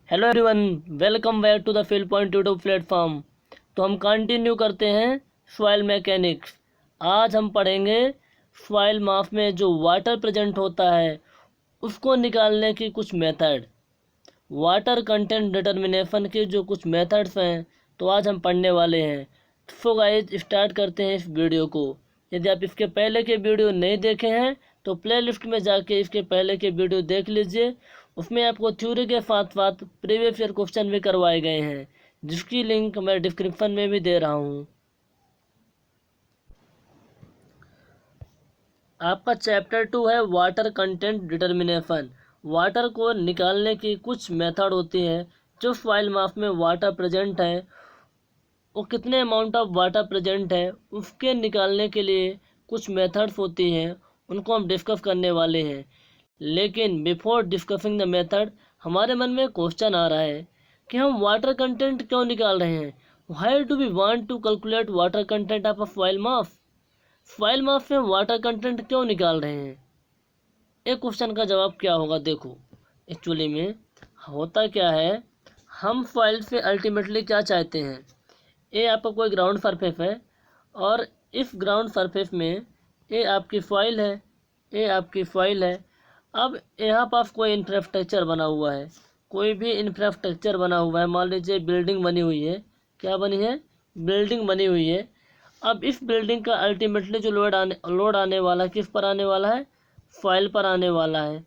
Hello everyone, welcome back to the field point YouTube platform. तो हम continue करते हैं सॉइल मैकेनिक्स। आज हम पढ़ेंगे सॉइल मास में जो वाटर प्रेजेंट होता है उसको निकालने की कुछ मेथड, वाटर कंटेंट डिटर्मिनेशन के जो कुछ मेथड्स हैं तो आज हम पढ़ने वाले हैं। सो गाइस, स्टार्ट करते हैं इस वीडियो को। यदि आप इसके पहले के वीडियो नहीं देखे हैं तो प्लेलिस्ट में जाके इसके पहले के वीडियो देख लीजिए। उसमें आपको थ्योरी के साथ साथ प्रीवियस ईयर क्वेश्चन भी करवाए गए हैं, जिसकी लिंक मैं डिस्क्रिप्शन में भी दे रहा हूँ। आपका चैप्टर 2 है वाटर कंटेंट डिटर्मिनेशन। वाटर को निकालने की कुछ मेथड होती है। जो सॉइल मास में वाटर प्रेजेंट है, वो कितने अमाउंट ऑफ वाटर प्रेजेंट है उसके निकालने के लिए कुछ मेथड्स होती हैं, उनको हम डिस्कस करने वाले हैं। लेकिन बिफोर डिस्कसिंग द मेथड हमारे मन में क्वेश्चन आ रहा है कि हम वाटर कंटेंट क्यों निकाल रहे हैं। Why do we want to calculate water content of a soil mass. Soil mass में वाटर कंटेंट क्यों निकाल रहे हैं, एक क्वेश्चन का जवाब क्या होगा। देखो, एक्चुअली में होता क्या है, हम सॉइल से अल्टीमेटली क्या चाहते हैं। ये आपका कोई ग्राउंड सरफेस है और इस ग्राउंड सरफेस में ये आपकी सॉइल है, ये आपकी सॉइल है। अब यहाँ पास कोई इंफ्रास्ट्रक्चर बना हुआ है, कोई भी इंफ्रास्ट्रक्चर बना हुआ है। मान लीजिए बिल्डिंग बनी हुई है। क्या बनी है? बिल्डिंग बनी हुई है। अब इस बिल्डिंग का अल्टीमेटली जो लोड आने वाला है, किस पर आने वाला है? सॉइल पर आने वाला है।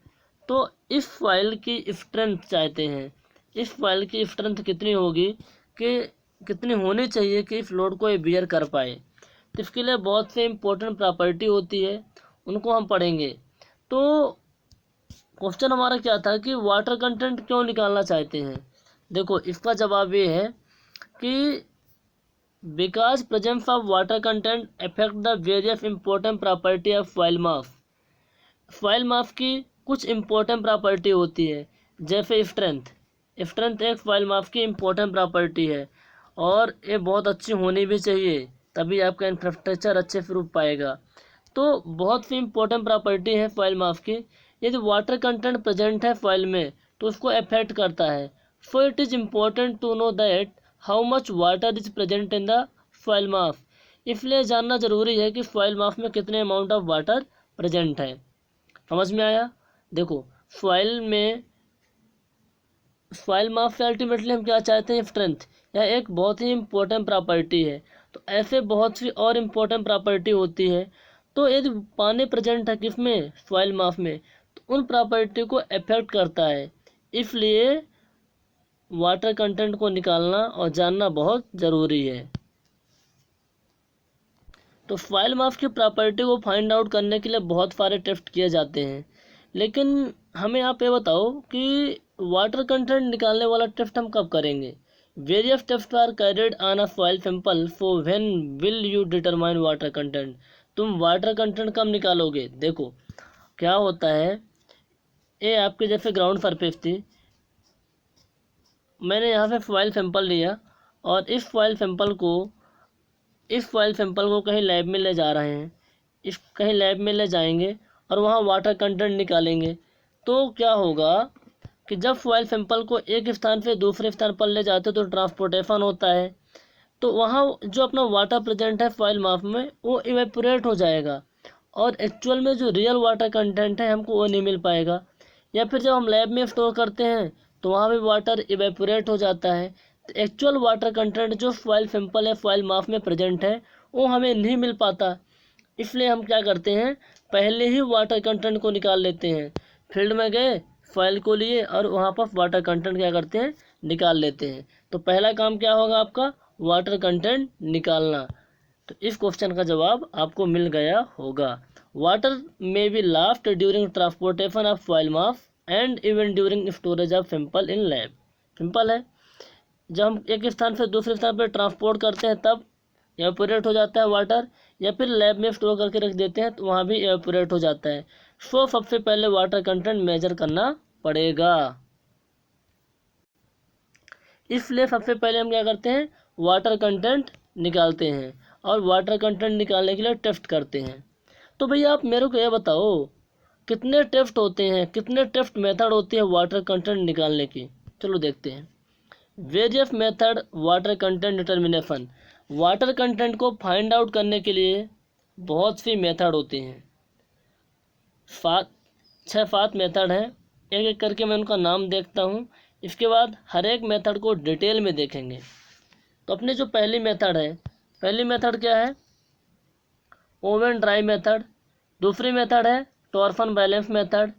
तो इस सॉइल की स्ट्रेंथ चाहते हैं। इस सॉइल की स्ट्रेंथ कितनी होगी, कि कितनी होनी चाहिए कि इस लोड को ये बियर कर पाए। तो इसके लिए बहुत से इम्पोर्टेंट प्रॉपर्टी होती है, उनको हम पढ़ेंगे। तो क्वेश्चन हमारा क्या था कि वाटर कंटेंट क्यों निकालना चाहते हैं। देखो, इसका जवाब ये है कि because presence of water content affect the various important property of soil mass. Soil mass की कुछ इम्पोर्टेंट प्रॉपर्टी होती है, जैसे स्ट्रेंथ। स्ट्रेंथ एक सॉइल मास की इम्पोर्टेंट प्रॉपर्टी है और ये बहुत अच्छी होनी भी चाहिए, तभी आपका इंफ्रास्ट्रक्चर अच्छे से रुक पाएगा। तो बहुत सी इम्पोर्टेंट प्रॉपर्टी है सॉइल मास की। यदि वाटर कंटेंट प्रेजेंट है सॉइल में तो उसको अफेक्ट करता है। So it is important to know that how much water is present in the soil mass. इसलिए जानना जरूरी है कि सॉइल मास में कितने अमाउंट ऑफ वाटर प्रेजेंट है। समझ में आया? देखो, सॉइल मास से अल्टीमेटली हम क्या चाहते हैं? स्ट्रेंथ। यह एक बहुत ही इम्पोर्टेंट प्रॉपर्टी है। तो ऐसे बहुत सी और इम्पोर्टेंट प्रॉपर्टी होती है। तो यदि पानी प्रेजेंट है किसमें? सॉइल मास में, तो उन प्रॉपर्टी को अफेक्ट करता है। इसलिए वाटर कंटेंट को निकालना और जानना बहुत ज़रूरी है। तो सॉइल मास की प्रॉपर्टी को फाइंड आउट करने के लिए बहुत सारे टेस्ट किए जाते हैं, लेकिन हमें आप ये बताओ कि वाटर कंटेंट निकालने वाला टेस्ट हम कब करेंगे। Various test are carried on a soil sample, so when will you determine water content. तुम वाटर कंटेंट कब निकालोगे? देखो, क्या होता है, ये आपके जैसे ग्राउंड सरफेस थी, मैंने यहाँ से सॉइल सैंपल लिया और इस सॉइल सैंपल को कहीं लैब में ले जा रहे हैं। कहीं लैब में ले जाएंगे और वहाँ वाटर कंटेंट निकालेंगे। तो क्या होगा कि जब सॉइल सैंपल को एक स्थान से दूसरे स्थान पर ले जाते तो ट्रांसपोर्टेशन होता है। तो वहाँ जो अपना वाटर प्रेजेंट है सॉइल मास में वो इवेपोरेट हो जाएगा और एक्चुअल में जो रियल वाटर कंटेंट है हमको वो नहीं मिल पाएगा। या फिर जब हम लैब में स्टोर करते हैं तो वहाँ भी वाटर इवेपोरेट हो जाता है। तो एक्चुअल वाटर कंटेंट जो सॉइल सैंपल है सॉइल मास में प्रेजेंट है वो हमें नहीं मिल पाता। इसलिए हम क्या करते हैं, पहले ही वाटर कंटेंट को निकाल लेते हैं। फील्ड में गए, सॉइल को लिए और वहाँ पर वाटर कंटेंट क्या करते हैं, निकाल लेते हैं। तो पहला काम क्या होगा आपका? वाटर कंटेंट निकालना। तो इस क्वेश्चन का जवाब आपको मिल गया होगा। वाटर में be lost during transportation of soil mass and even during storage of sample in lab. Simple है, जब हम एक स्थान से दूसरे स्थान पर ट्रांसपोर्ट करते हैं तब एवापोरेट हो जाता है वाटर, या फिर लैब में स्टोर करके रख देते हैं तो वहाँ भी एवापोरेट हो जाता है। सो सबसे पहले वाटर कंटेंट मेजर करना पड़ेगा। इसलिए सबसे पहले हम क्या करते हैं, वाटर कंटेंट निकालते हैं और वाटर कंटेंट निकालने के लिए टेस्ट करते हैं। तो भैया आप मेरे को ये बताओ, कितने टेस्ट होते हैं, कितने टेस्ट मेथड होती है वाटर कंटेंट निकालने की। चलो देखते हैं। Various method water content determination. Water content को फाइंड आउट करने के लिए बहुत सी मेथड होती हैं। 5 मेथड हैं। एक एक करके मैं उनका नाम देखता हूँ, इसके बाद हर एक मेथड को डिटेल में देखेंगे। तो अपनी जो पहली मेथड है, पहली मेथड क्या है? Oven dry method. दूसरी मेथड है torsion balance method,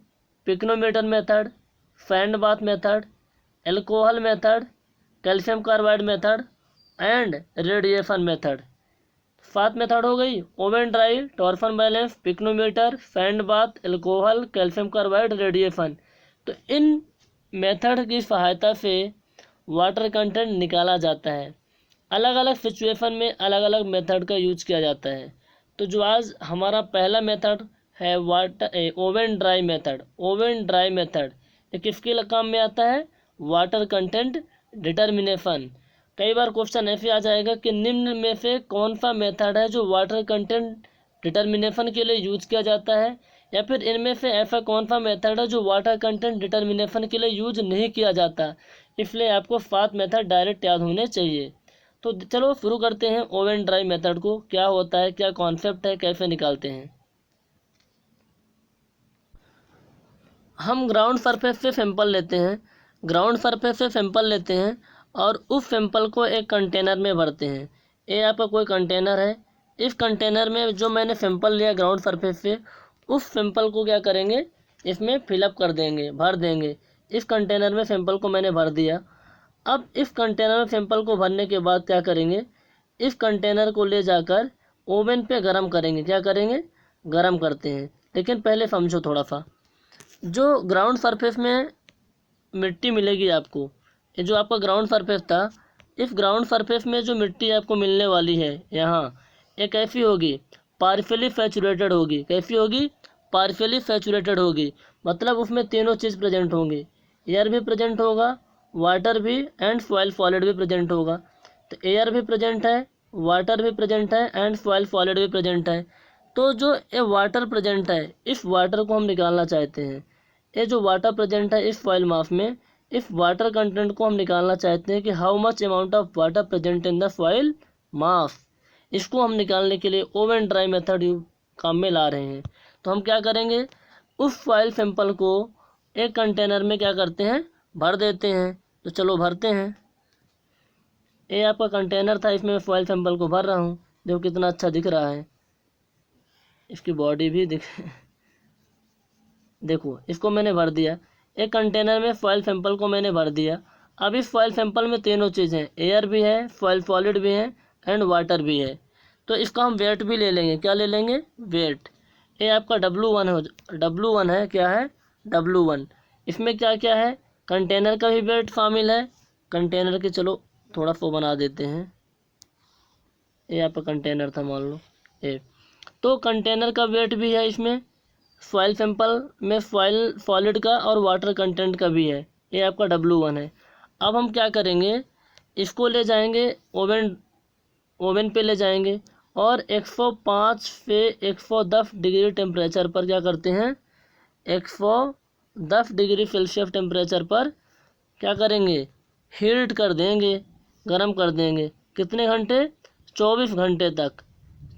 pycnometer method, sand bath method, alcohol method, calcium carbide method and radiation method. 7 method हो गई। Oven dry, torsion balance, pycnometer, sand bath, alcohol, calcium carbide, radiation. तो इन method की सहायता से water content निकाला जाता है। अलग अलग सिचुएशन में अलग अलग मेथड का यूज किया जाता है। तो जो आज हमारा पहला मेथड है oven dry method. Oven dry method ये किसके काम में आता है? Water content determination. कई बार क्वेश्चन ऐसे आ जाएगा कि निम्न में से कौन सा मेथड है जो वाटर कंटेंट डिटर्मिनेशन के लिए यूज किया जाता है, या फिर इनमें से ऐसा कौन सा मेथड है जो वाटर कंटेंट डिटर्मिनेशन के लिए यूज नहीं किया जाता। इसलिए आपको 7 मेथड डायरेक्ट याद होने चाहिए। तो चलो शुरू करते हैं ओवन ड्राई मेथड को। क्या होता है, क्या कॉन्सेप्ट है, कैसे निकालते हैं। हम ग्राउंड सरफेस से सैंपल लेते हैं। ग्राउंड सरफेस से सैंपल लेते हैं और उस सैंपल को एक कंटेनर में भरते हैं। ये आपका कोई कंटेनर है। इस कंटेनर में जो मैंने सैंपल लिया ग्राउंड सरफेस से, उस सैंपल को क्या करेंगे, इसमें फिलअप कर देंगे, भर देंगे। इस कंटेनर में सैंपल को मैंने भर दिया। अब इस कंटेनर में सैंपल को भरने के बाद क्या करेंगे, इस कंटेनर को ले जाकर ओवन पे गर्म करेंगे। क्या करेंगे? गर्म करते हैं। लेकिन पहले समझो थोड़ा सा। जो ग्राउंड सरफेस में मिट्टी मिलेगी आपको, ये जो आपका ग्राउंड सरफेस था, इस ग्राउंड सरफेस में जो मिट्टी आपको मिलने वाली है यहाँ, ये कैसी होगी? पार्शियली सैचुरेटेड होगी। कैसी होगी? पार्शियली सैचुरेटेड होगी। मतलब उसमें तीनों चीज़ प्रेजेंट होंगी। एयर भी प्रेजेंट होगा, वाटर भी एंड सॉइल सॉलिड भी प्रेजेंट होगा। तो एयर भी प्रेजेंट है, वाटर भी प्रेजेंट है एंड सॉइल सॉलिड भी प्रेजेंट है। तो जो ये वाटर प्रेजेंट है, इस वाटर को हम निकालना चाहते हैं। ये जो वाटर प्रेजेंट है इस सॉइल मास में, इस वाटर कंटेंट को हम निकालना चाहते हैं कि how much amount of water present in the soil मास। इसको हम निकालने के लिए ओवन ड्राई मेथड काम में ला रहे हैं। तो हम क्या करेंगे, उस सॉइल सैंपल को एक कंटेनर में क्या करते हैं, भर देते हैं। तो चलो भरते हैं। ये आपका कंटेनर था, इसमें मैं सॉइल सैंपल को भर रहा हूँ। देखो कितना अच्छा दिख रहा है, इसकी बॉडी भी देखो इसको मैंने भर दिया। एक कंटेनर में सॉइल सैंपल को मैंने भर दिया। अब इस सॉइल सैंपल में तीनों चीज़ हैं, एयर भी है, सॉइल सॉलिड भी है एंड वाटर भी है। तो इसका हम वेट भी ले लेंगे। क्या ले लेंगे? वेट। ये आपका W1 है। W1 है, क्या है? W1। इसमें क्या क्या है? कंटेनर का भी वेट शामिल है। कंटेनर के चलो थोड़ा सा बना देते हैं। ये आपका कंटेनर था मान लो ये। तो कंटेनर का वेट भी है इसमें। सॉइल सैंपल में सॉइल सॉलिड का और वाटर कंटेंट का भी है। ये आपका W1 है। अब हम क्या करेंगे, इसको ले जाएंगे ओवन पे ले जाएंगे और 105 से 110 डिग्री टेम्परेचर पर क्या करते हैं, 110 डिग्री सेल्सियस टेम्परेचर पर क्या करेंगे, हीट कर देंगे, गर्म कर देंगे। कितने घंटे? 24 घंटे तक।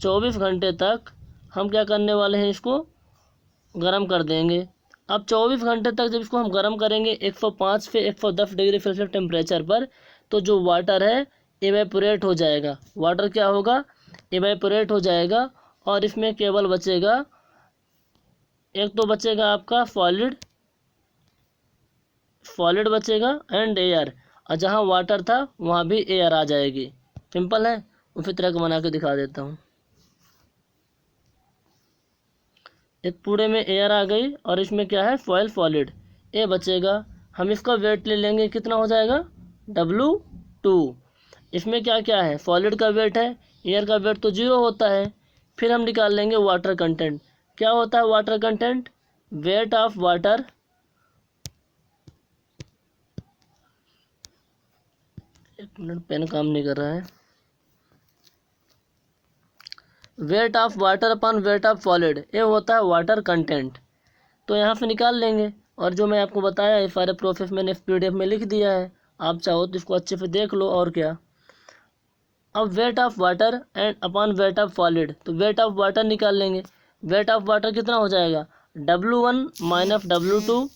24 घंटे तक हम क्या करने वाले हैं, इसको गर्म कर देंगे। अब 24 घंटे तक जब इसको हम गर्म करेंगे 105 से 110 डिग्री सेल्सियस टेम्परेचर पर, तो जो वाटर है इवेपोरेट हो जाएगा। वाटर क्या होगा? इवेपोरेट हो जाएगा। और इसमें केवल बचेगा, एक तो बचेगा आपका सॉलिड बचेगा एंड एयर, और जहाँ वाटर था वहाँ भी एयर आ जाएगी। सिंपल है। उसी तरह का बना के दिखा देता हूँ। एक पूरे में एयर आ गई और इसमें क्या है, सॉलिड। ए बचेगा। हम इसका वेट ले लेंगे, कितना हो जाएगा, W2। इसमें क्या क्या है, सॉलिड का वेट है, एयर का वेट तो 0 होता है। फिर हम निकाल लेंगे वाटर कंटेंट। क्या होता है water content? Weight of water, एक मिनट पेन काम नहीं कर रहा है, weight of water upon weight of solid, ये होता है वाटर कंटेंट। तो यहाँ से निकाल लेंगे। और जो मैं आपको बताया ये सारे प्रोसेस मैंने इस PDF में लिख दिया है, आप चाहो तो इसको अच्छे से देख लो। और क्या, अब weight of water and upon weight of solid, तो वेट ऑफ वाटर निकाल लेंगे। वेट ऑफ वाटर कितना हो जाएगा, W1 माइनस W2,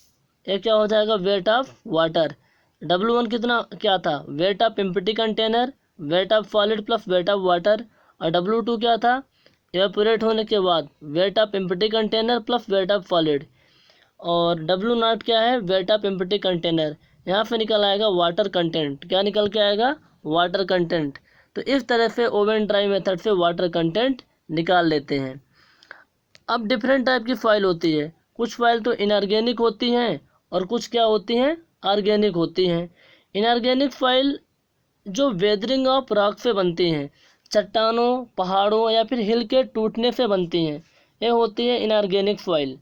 ये क्या हो जाएगा वेट ऑफ वाटर। W1 कितना क्या था, weight of empty container, weight of solid plus weight of water, और W2 क्या था, इवेपोरेट होने के बाद weight of empty container plus weight of solid, और W0 क्या है, वेट ऑफ एम्प्टी कंटेनर। यहाँ से निकल आएगा वाटर कंटेंट, क्या निकल के आएगा, वाटर कंटेंट। तो इस तरह से ओवन ड्राई मेथड से वाटर कंटेंट निकाल लेते हैं। अब डिफरेंट टाइप की फाइल होती है, कुछ फाइल तो इनऑर्गेनिक होती हैं और कुछ क्या होती हैं, ऑर्गेनिक होती हैं। इनऑर्गेनिक फाइल जो वेदरिंग ऑफ रॉक से बनती हैं, चट्टानों, पहाड़ों या फिर हिल के टूटने से बनती हैं, ये होती है इनऑर्गेनिक फाइल।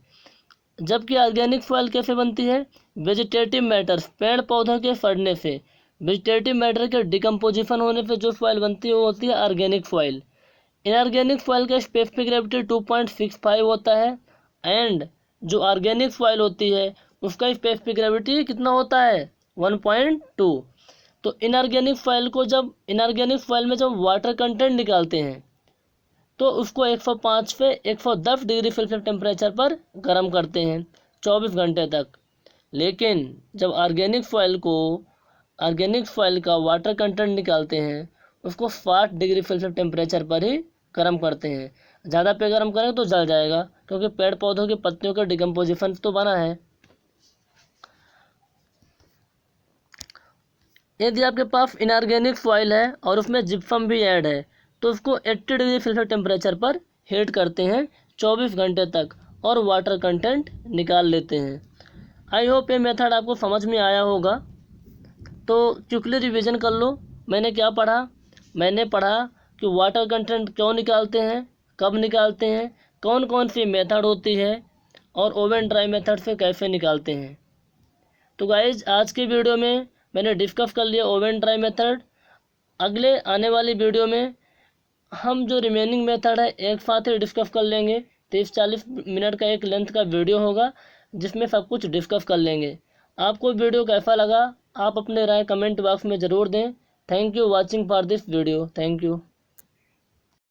जबकि ऑर्गेनिक फॉइल कैसे बनती है, वेजिटेटिव मैटर्स, पेड़ पौधों के सड़ने से, वेजिटेटिव मैटर के डिकम्पोजिशन होने से जो फॉइल बनती है वो होती है ऑर्गेनिक फॉइल। इनऑर्गेनिक फॉइल का स्पेसिफिक ग्रेविटी 2.65 होता है, एंड जो ऑर्गेनिक फॉइल होती है उसका स्पेसिफिक ग्रेविटी कितना होता है, 1.2। तो इनऑर्गेनिक फॉइल में जब वाटर कंटेंट निकालते हैं तो उसको 105 से 110 डिग्री सेल्सियस टेम्परेचर पर गर्म करते हैं 24 घंटे तक। लेकिन जब ऑर्गेनिक फॉइल का वाटर कंटेंट निकालते हैं उसको 60 डिग्री सेल्सियस टेम्परेचर पर ही गर्म करते हैं। ज़्यादा पे गर्म करें तो जल जाएगा, क्योंकि पेड़ पौधों की पत्तियों का डिकम्पोजिशन तो बना है। यदि आपके पास इनऑर्गेनिक फॉइल है और उसमें जिप्सम भी ऐड है तो उसको 80 डिग्री सेल्सियस टेम्परेचर पर हीट करते हैं 24 घंटे तक और वाटर कंटेंट निकाल लेते हैं। आई होप ये मेथड आपको समझ में आया होगा। तो क्विकली रिवीजन कर लो, मैंने क्या पढ़ा, मैंने पढ़ा कि वाटर कंटेंट क्यों निकालते हैं, कब निकालते हैं, कौन कौन सी मेथड होती है, और ओवन ड्राई मेथड से कैसे निकालते हैं। तो गाइज आज की वीडियो में मैंने डिस्कस कर लिया ओवन ड्राई मेथड। अगले आने वाली वीडियो में हम जो रिमेनिंग मेथड है एक साथ ही डिस्कस कर लेंगे। 30-40 मिनट का एक लेंथ का वीडियो होगा जिसमें सब कुछ डिस्कस कर लेंगे। आपको वीडियो कैसा लगा आप अपने राय कमेंट बॉक्स में ज़रूर दें। Thank you watching for this video. Thank you.